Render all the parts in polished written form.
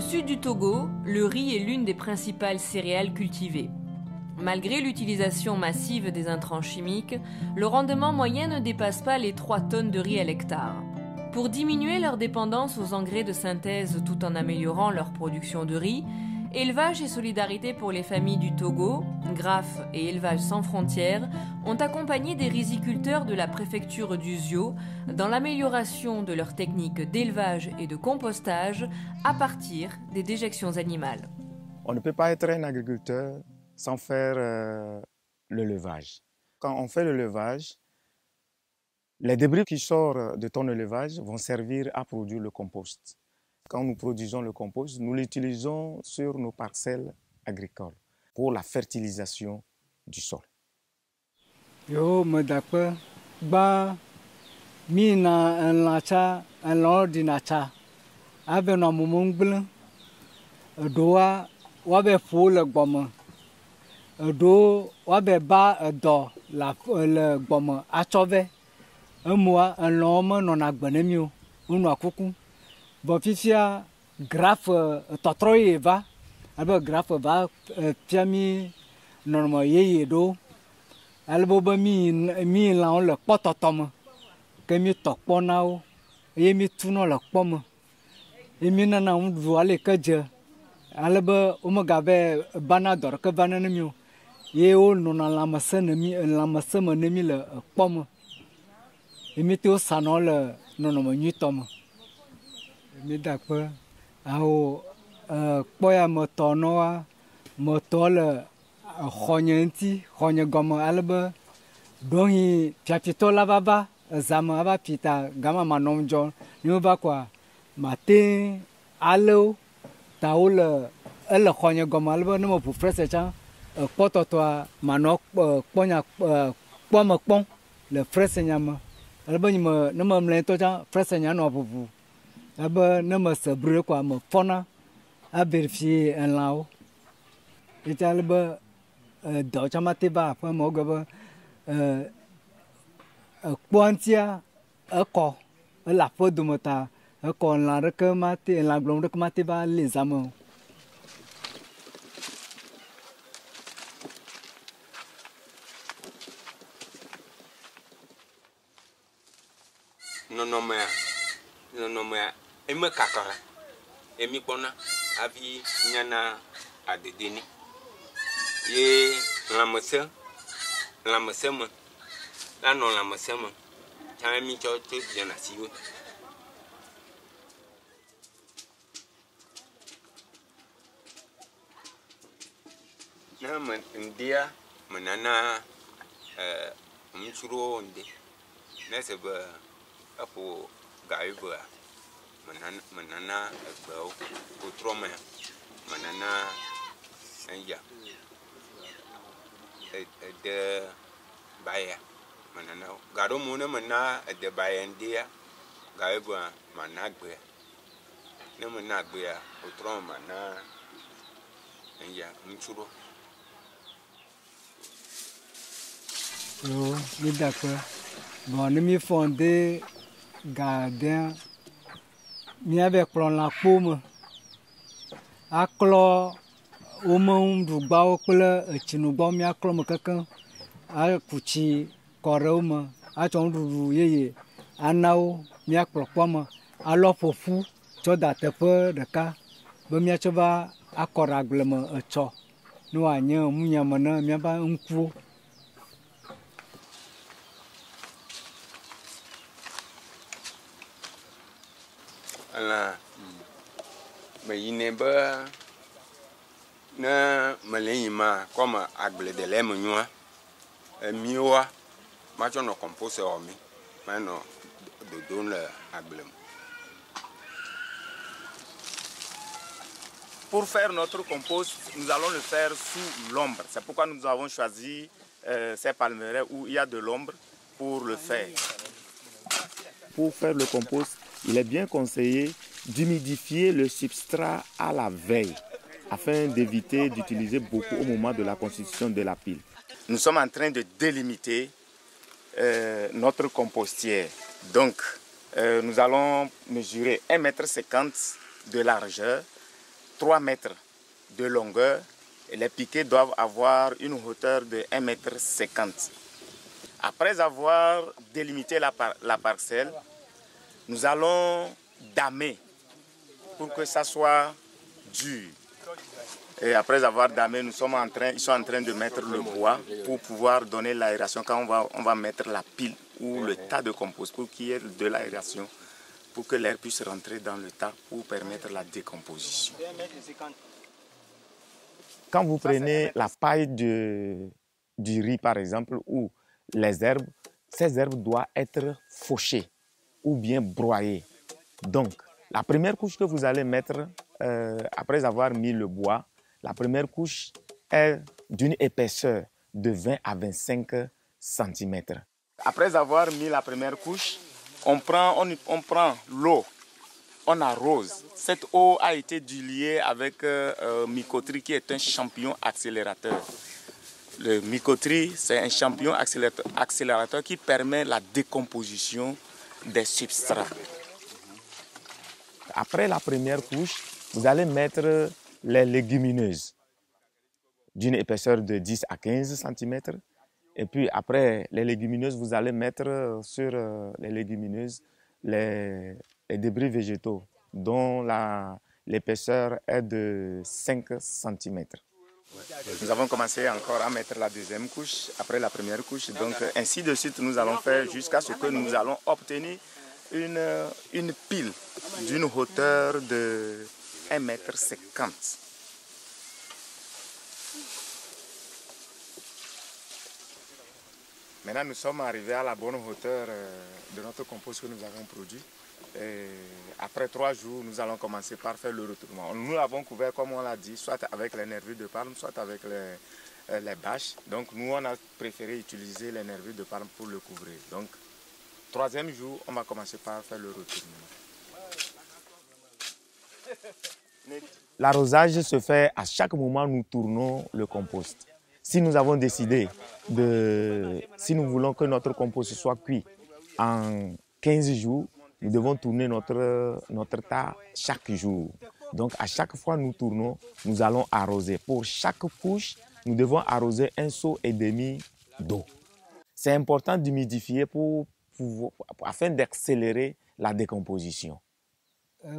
sud du Togo, le riz est l'une des principales céréales cultivées. Malgré l'utilisation massive des intrants chimiques, le rendement moyen ne dépasse pas les 3 tonnes de riz à l'hectare. Pour diminuer leur dépendance aux engrais de synthèse tout en améliorant leur production de riz, Élevage et Solidarité pour les familles du Togo, GRAF et Élevage sans frontières ont accompagné des riziculteurs de la préfecture d'Uzio dans l'amélioration de leurs techniques d'élevage et de compostage à partir des déjections animales. On ne peut pas être un agriculteur sans faire le levage. Quand on fait le levage, les débris qui sortent de ton élevage vont servir à produire le compost. Quand nous produisons le compost, nous l'utilisons sur nos parcelles agricoles pour la fertilisation du sol. Yo me dakpe ba mina en lacha en l'ordinacha abe no mumungble doa wabe fo le gbome do wabe ba do la le gbome atsove emua en lome no na gbenemio unu akuku bo fifia graphe totroye va abe graphe va fiami normo yeye do albo ba mi la on le kpɔtɔtɔ ke mi tɔ kpɔ na wo eye mi tu no le kpɔ me eye mi nana ŋuɖuɖu ale ke dze ale be womegave bana dɔ ɖeke vana ne mi o ye wo nɔna lãmesẽ me ne mi le kpɔ me ye mi te wosanɔ le nɔnɔme nyuitɔ me mi da kpe awo kpɔ ya me tɔ nɔa me tɔ le xɔnye ŋuti xɔnye gɔme alebe ɖohi fiafitɔ la vava ezame ava pita gama manɔm dzɔ ne wova kɔa mate alewo ta wole ele xɔnye gɔme alebe ne me ʋu frese tsã kpɔtɔtɔa manɔ kpɔnya kpɔme kpɔm le frese nya me alebe ne me mlɔ ŋutɔ tsã frese nya nɔ ʋuʋu alebe ne me se bru ɖe kɔa me fɔna avérifie elãwo etsã alebe dɔ tsã mate va aƒe me woge be kpɔa ŋutia ekɔ ele aƒe dome ta ekɔ lã ɖeke mate lã gblɔm ɖeke mate va li zame o. Nɔnɔmea eme kakara emi kpɔna hafi nyana adedeni ye lãmesẽ me lanɔ lãmesẽ me tsã mi tsɔ tso biana siwo ne me ŋdea me nana ŋutsuɖewo ŋde ne se be eƒo gayibea me nana egbewo wotrɔ me me nana eya ede baya me nana gaɖo mo ne me na ede baya ŋdea gayibea me na gbea ne me na gbea wotrɔ me na eya ŋutsuɖewo. Yo mi da kpe bon ne mi fɔ ŋde gardien miave kplɔ lã kpo me aklɔ wome ŋuɖugbawo kple etsinugbawo miaklɔ me kekeŋ aku tsi kɔ ɖe wo me atsɔ ŋuɖuɖu yeye ana wo miakplɔ kpɔ me alɔ ƒoƒu tsɔ da teƒe ɖeka be miatsɔ va akɔ ɖe agble me etsɔ ne wòanye emunyame ne miaƒe ŋkuwo. Elã me yine be ne me le yima comme agble de le me nyoa emiwoa ma tsɔ nɔ compost wɔ mi ma nɔ dodom le agble me. Pour faire notre compost, nous allons le faire sous l'ombre. C'est pourquoi nous avons choisi ces palmeraies où il y a de l'ombre pour le faire. Pour faire le compost, il est bien conseillé d'humidifier le substrat à la veille afin d'éviter d'utiliser beaucoup au moment de la constitution de la pile. Nous sommes en train de délimiter notre compostière. Donc, nous allons mesurer 1,50 m de largeur 3 mètres de longueur et les piquets doivent avoir une hauteur de 1,50 m. Après avoir délimité la parcelle, nous allons damer pour que ça soit dur. Et après avoir damé, ils sont en train de mettre le bois pour pouvoir donner l'aération quand on va mettre la pile ou le tas de compost pour qu'il y ait de l'aération, pour que l'air puisse rentrer dans le tas pour permettre la décomposition. Quand vous prenez la paille du riz par exemple ou les herbes, ces herbes doivent être fauchées ou bien broyées. Donc, la première couche que vous allez mettre après avoir mis le bois, la première couche est d'une épaisseur de 20 à 25 cm. Après avoir mis la première couche, on prend l'eau, on arrose. Cette eau a été diluée avec mycoterie qui est un champignon accélérateur. Le mycoterie, c'est un champignon accélérateur qui permet la décomposition des substrats. Après la première couche, vous allez mettre les légumineuses d'une épaisseur de 10 à 15 cm. Et puis après les légumineuses, vous allez mettre sur les légumineuses les débris végétaux dont l'épaisseur est de 5 cm. Nous avons commencé encore à mettre la deuxième couche après la première couche. Donc ainsi de suite, nous allons faire jusqu'à ce que nous allons obtenir une pile d'une hauteur de 1,50 m. Maintenant, nous sommes arrivés à la bonne hauteur de notre compost que nous avons produit. Et après 3 jours, nous allons commencer par faire le retournement. Nous l'avons couvert, comme on l'a dit, soit avec les nervures de palme, soit avec les bâches. Donc nous, on a préféré utiliser les nervures de palme pour le couvrir. Donc, 3e jour, on va commencer par faire le retournement. L'arrosage se fait à chaque moment, nous tournons le compost. Si nous avons décidé si nous voulons que notre compost soit cuit en 15 jours, nous devons tourner notre tas chaque jour. Donc à chaque fois nous tournons, nous allons arroser. Pour chaque couche, nous devons arroser 1,5 seau d'eau. C'est important d'humidifier afin d'accélérer la décomposition.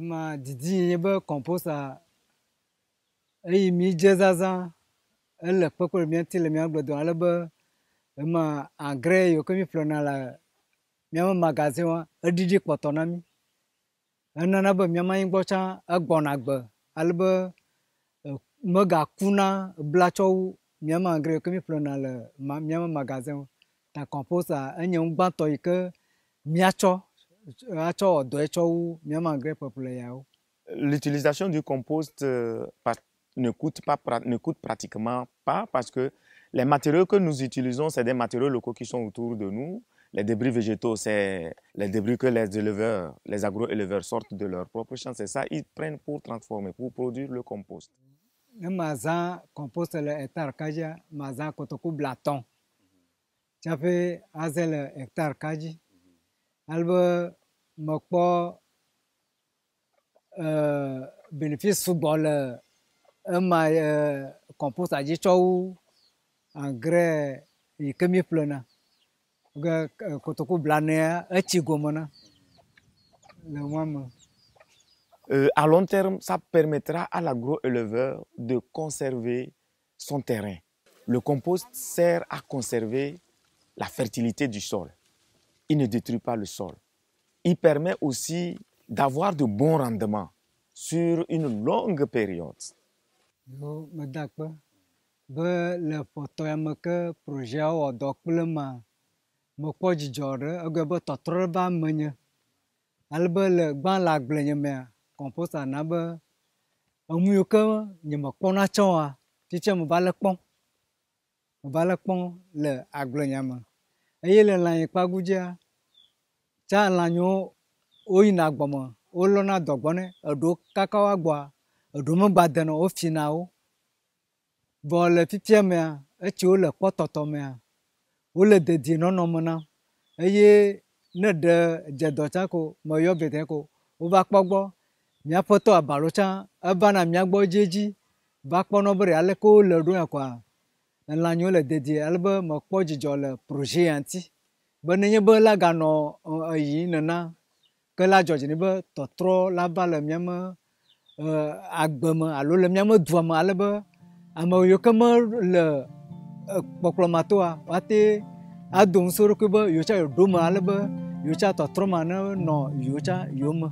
Ma didi be compost a mi jezaza elle peut que bien til mi agbo don alebe ma engrais yo que mi plona la mi magasin wa edidi kpotona mi enana be mi ma ngbo cha agbona gbe alebe mega kuna blacho mi ma engrais que mi plona le mi magasin ta compost a enye ngbato ike mi acho L'utilisation du compost ne coûte pratiquement pas parce que les matériaux que nous utilisons, c'est des matériaux locaux qui sont autour de nous. Les débris végétaux, c'est les débris que les agro-éleveurs sortent de leur propre champ. C'est ça, ils prennent pour transformer, pour produire le compost. Mazan compost le hectare kaja, mazan kotoku blaton. Chape azel hectare kaji. Albe mokpo bénéfice football compost a dit chou engrais et que mi plena kotoku blané echigomona le moi. À long terme, ça permettra à l'agro-éleveur de conserver son terrain. Le compost sert à conserver la fertilité du sol. Il ne détruit pas le sol. Il permet aussi d'avoir de bons rendements sur une longue période. Yo medakpe be le foto ya me ke projet o do kple ma me kpɔ dzidzɔ ɖe ege be tɔtrɔ ba menye alebe le gbã le agblenye mea compost ana be enu yiwo ke nye me kpɔna tsã oa titse me va le kpɔm le agblenye me eye le lãnyikpa gudzia tsa lãnyiwo woyina gbɔme wolɔna dɔgbɔ nɛ eɖewo kaka wo agbɔa eɖewo megba de o wo fina wo vɔ le fifia mea etsiwo le kpɔtɔtɔ mea wole dedie nɔnɔme nam eye ne ɖe dze dɔ tsã ko meyɔ be ko wova kpɔ gbɔ míaƒe tɔ abalo tsã evana mía gbɔ dzi va kpɔnɔ be aleke wole ɖo ya koa elã nyiwo le dedie ale be mekpɔ dzidzɔ le projet ya ŋuti be nenye be la ganɔ yi nena ke la dzɔ dzi nɛ be tɔtrɔ la va le míame agbe me alo le míame dua me ale be ame yiwo ke mele kpɔkplɔ ma toa woate ado ŋusẽ wo ɖokui be yewo tsã yewo ɖo me ale be yewo tsã tɔtrɔ ma ne nɔ yewo tsã yewo me.